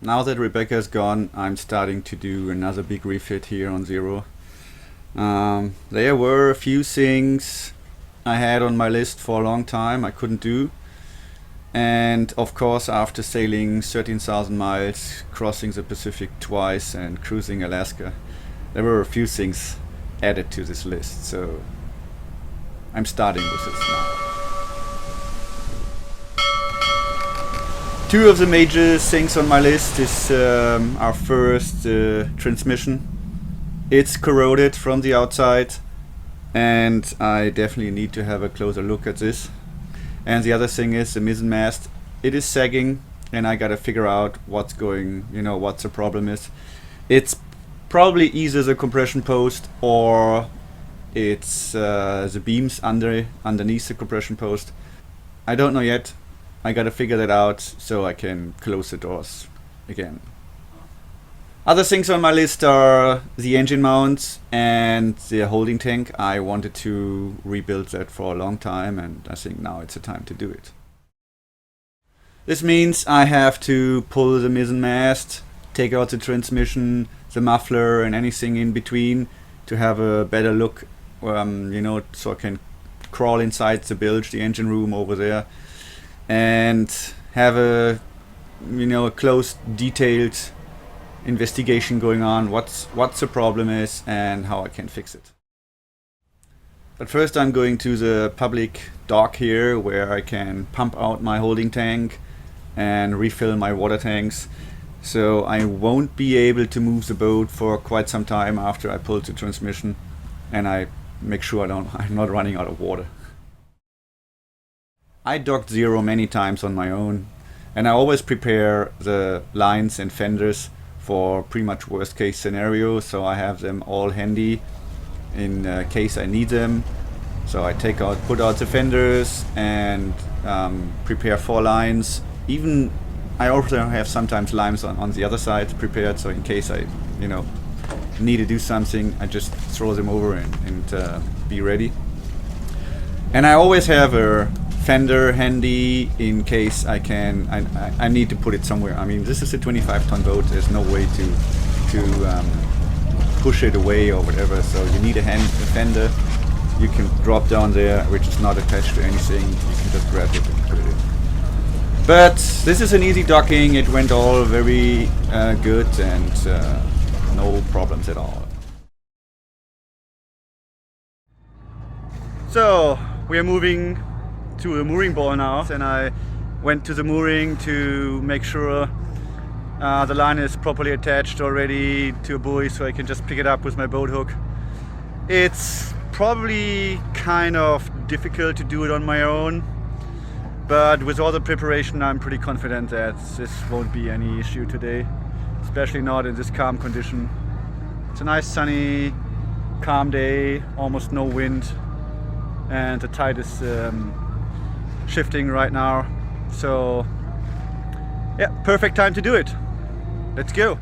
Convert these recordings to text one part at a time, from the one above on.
now that Rebecca's gone, I'm starting to do another big refit here on Zero. There were a few things I had on my list for a long time I couldn't do. And of course, after sailing 13,000 miles, crossing the Pacific twice and cruising Alaska, there were a few things added to this list. So I'm starting with this now. Two of the major things on my list is our first transmission. It's corroded from the outside, and I definitely need to have a closer look at this. And the other thing is the Mizzen Mast. It is sagging, and I gotta figure out what's what the problem is. It's probably either the compression post or it's the beams underneath the compression post. I don't know yet. I gotta figure that out so I can close the doors again. Other things on my list are the engine mounts and the holding tank. I wanted to rebuild that for a long time, and I think now it's the time to do it. This means I have to pull the Mizzen Mast, take out the transmission, the muffler and anything in between to have a better look, so I can crawl inside the bilge, the engine room over there, and have a close, detailed investigation going on, what the problem is and how I can fix it. But first I'm going to the public dock here where I can pump out my holding tank and refill my water tanks. So I won't be able to move the boat for quite some time after I pull the transmission, and I make sure I'm not running out of water. I docked Zero many times on my own, and I always prepare the lines and fenders for pretty much worst case scenario, so I have them all handy in case I need them. So I put out the fenders and prepare 4 lines. Even I also have sometimes lines on the other side prepared, so in case I need to do something, I just throw them over and be ready. And I always have a fender handy in case I need to put it somewhere. I mean, this is a 25-ton boat. There's no way to push it away or whatever. So you need a fender. You can drop down there, which is not attached to anything. You can just grab it and put it in. But this is an easy docking. It went all very good and no problems at all. So we are moving to a mooring ball now, and I went to the mooring to make sure the line is properly attached already to a buoy so I can just pick it up with my boat hook. It's probably kind of difficult to do it on my own, but with all the preparation I'm pretty confident that this won't be any issue today, especially not in this calm condition. It's a nice sunny, calm day, almost no wind, and the tide is shifting right now, so yeah, perfect time to do it. Let's go.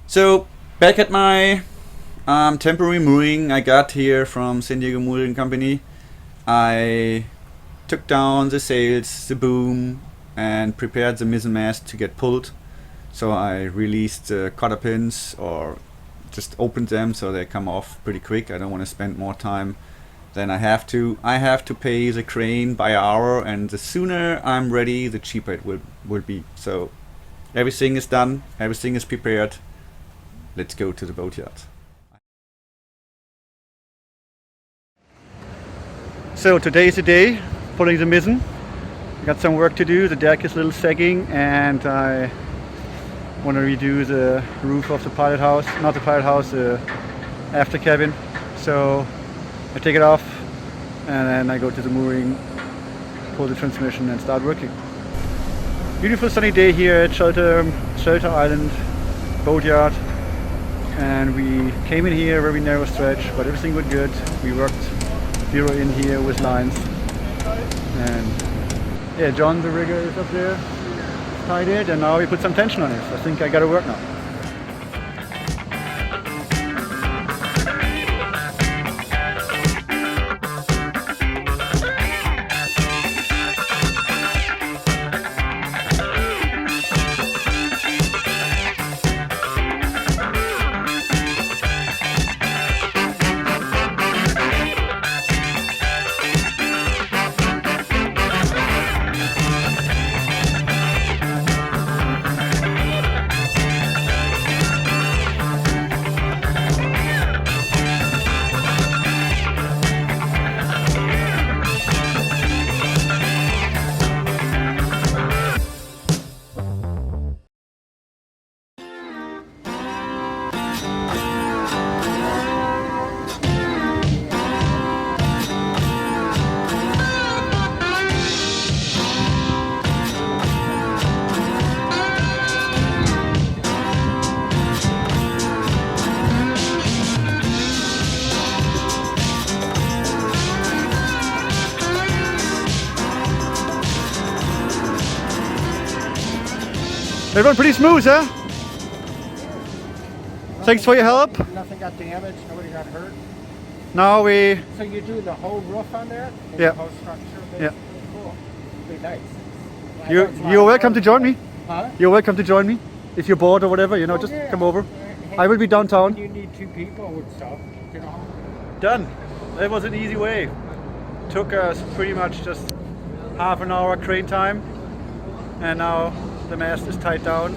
So back at my temporary mooring I got here from San Diego Mooring Company, I took down the sails, the boom, and prepared the mizzen mast to get pulled. So I released the cotter pins, or just opened them so they come off pretty quick. I don't want to spend more time than I have to. I have to pay the crane by hour, and the sooner I'm ready, the cheaper it will be. So everything is done, everything is prepared. Let's go to the boatyard. So today is the day, pulling the mizzen. I got some work to do. The deck is a little sagging, and I want to redo the roof of the pilot house, not the pilot house, the after cabin. So I take it off and then I go to the mooring, pull the transmission and start working. Beautiful sunny day here at Shelter Island Boatyard, and we came in here very narrow stretch, but everything went good. We worked Zero in here with lines, and yeah, John the rigger is up there, tied it, and now we put some tension on it. I think I gotta work now. They run pretty smooth, huh? Thanks for your help. Nothing got damaged, nobody got hurt. Now we... So you do the whole roof on that? And Yeah. The whole structure? Yeah. Cool. Pretty nice. You're welcome to join me. Huh? You're welcome to join me. If you're bored or whatever, you know, just yeah. come over. Hey, I will be downtown. You need 2 people with stuff, you know. Done. That was an easy way. Took us pretty much just half an hour crane time. And now the mast is tied down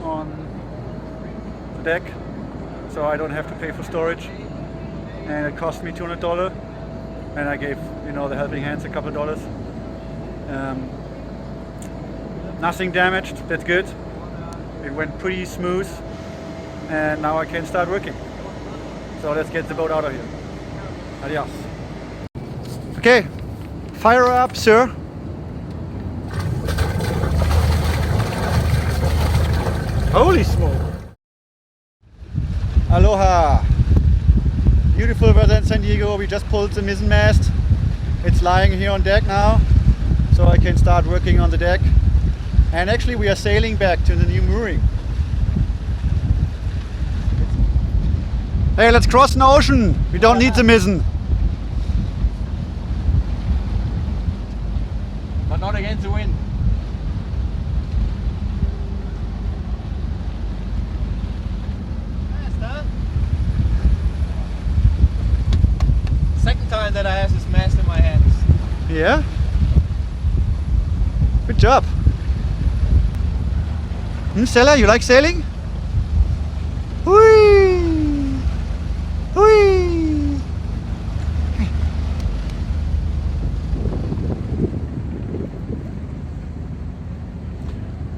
on the deck. So I don't have to pay for storage. And it cost me $200. And I gave, you know, the helping hands a couple of dollars. Nothing damaged, that's good. It went pretty smooth. And now I can start working. So let's get the boat out of here. Adios. Okay, fire up, sir. Holy smoke. Aloha. Beautiful weather in San Diego. We just pulled the Mizzen Mast. It's lying here on deck now, so I can start working on the deck. And actually we are sailing back to the new mooring. Hey, let's cross an ocean. We don't need the Mizzen. But not against the wind. Second time that I have this mast in my hands. Yeah? Good job. Stella, you like sailing? Whee! Whee!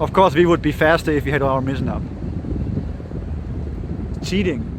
Of course, we would be faster if we had our Mizzen up. Cheating.